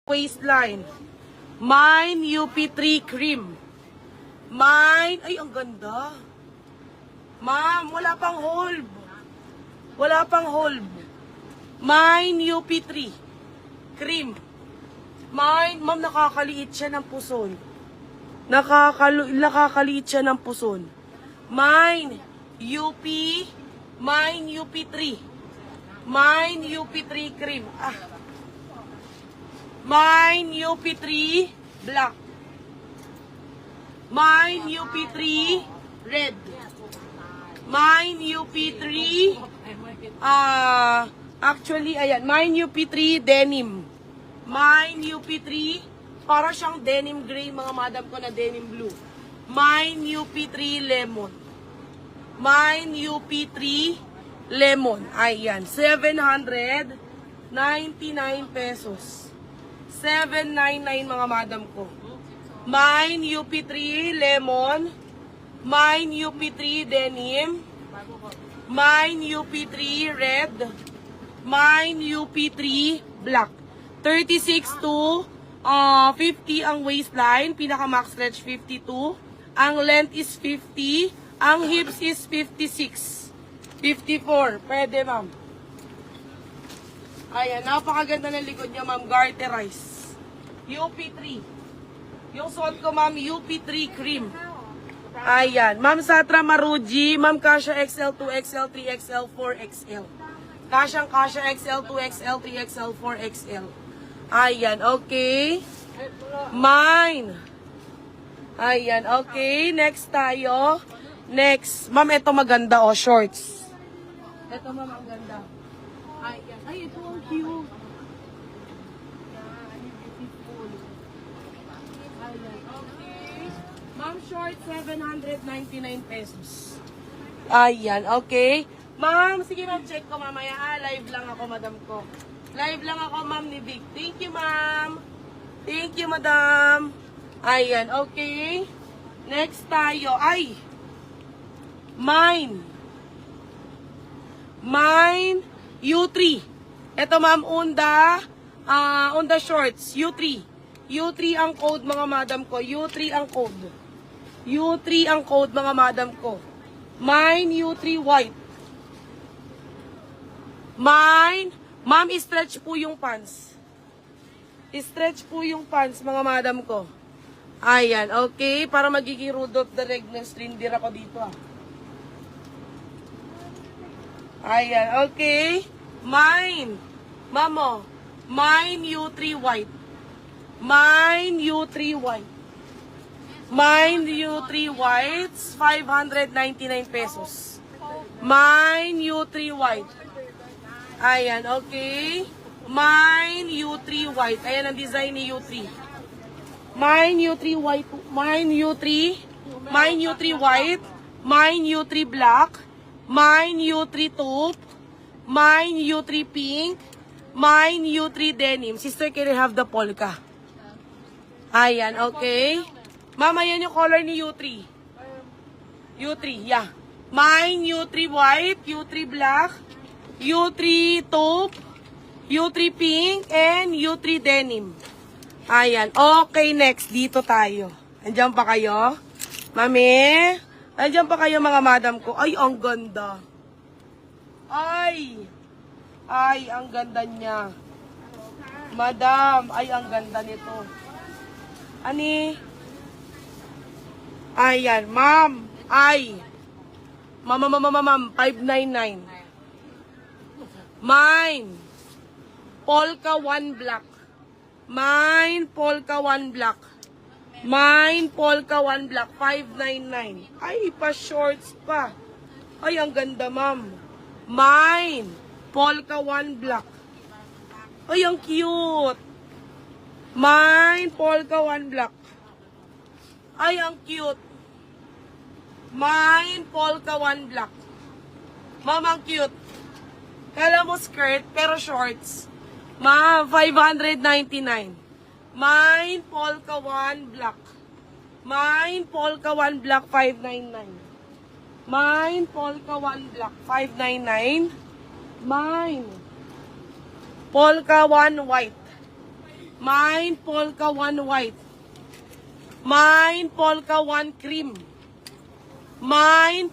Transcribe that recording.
Waistline. Mine UP3 cream. Mine, ay ang ganda. Ma'am, wala pang hold. Wala pang hold. Mine UP3 cream. Mine, ma'am, nakakaliit siya ng puson. Nakakaliit siya ng puson. Mine UP3. Mine UP3 cream. Mine UP3 black. Mine UP3 red. Mine UP3 actually ayan, mine UP3 denim. Mine UP3 para siyang denim gray, mga madam ko na denim blue. Mine UP3 lemon. Mine UP3 lemon. Ayan, 799 pesos. 799 mga madam ko. Mine UP3 lemon. Mine UP3 denim. Mine UP3 red. Mine UP3 black. 36 to 50 ang waistline. Pinaka max stretch 52. Ang length is 50. Ang hips is 56. 54. Pwede, ma'am. Ayan, napakaganda ng likod niya, ma'am. Garterize. UP3. Yung suot ko, ma'am, UP3 cream. Ayan. Ma'am Satra Maruji. Ma'am Kasha XL, 2XL, 3XL, 4XL. Kasyang Kasha XL, 2XL, 3XL, 4XL. Ayan, okay. Mine. Ayan, okay. Next tayo. Next. Ma'am, ito maganda, oh, shorts. Ito, ma'am, ang ganda. Ayan. Ay, ito ang cute. Yan, beautiful. Ayan, okay. Ma'am, short, 799 pesos. Ayan, okay. Ma'am, sige ma'am, check ko mamaya. Live lang ako, madam ko. Live lang ako, ma'am, ni Vic. Thank you, ma'am. Thank you, madam. Ayan, okay. Next tayo. Ay! Mine U3. Ito, ma'am, Unda shorts. U3. U3 ang code, mga madam ko. U3 ang code. U3 ang code, mga madam ko. Mine U3 white. Mine, ma'am, stretch po yung pants. Stretch po yung pants, mga madam ko. Ayan, okay. Para magiging Rudolph the Red-Nosed Reindeer ako dito, Ayan, okay. Mine. Mamo. Mine U3 white. Mine U3 white. Mine U3 whites, 599 pesos. Mine U3 white. Ayan, okay. Mine U3 white. Ayan ang design ni U3. Mine U3 white. Mine U3. Mine U3 white. Mine U3 black. Mine U3 taupe. Mine U3 pink. Mine U3 denim. Sister, can I have the polka? Ayan, okay. Mama, yan yung color ni U3. U3, yeah. Mine U3 white, U3 black, U3 taupe, U3 pink, and U3 denim. Ayan, okay, next. Dito tayo. Andiyan pa kayo? Mami? Andiyan pa kayo, mga madam ko? Ay, ang ganda. Ay, ang ganda niya. Madam, ay, ang ganda nito. Ani? Ayan, ma'am. Ay. Ma'am, 599. Mine. Polka 1 black. Mine, Polka 1 black. Mine, Polka 1 black. 599. Ay, pa-shorts pa. Ay, ang ganda, ma'am. Mine, Polka 1 black. Ay, ang cute. Mine, Polka 1 black. Ay, ang cute. Mine, Polka 1 black. Ma'am, ang cute. Kala mo skirt, pero shorts. Ma'am, 599. Mine, Polka 1 black. Mine, Polka 1 black, 599. Mine, Polka 1 black, 599. Mine, Polka 1 white. Mine polka 1 white. Mine polka 1 cream. Mine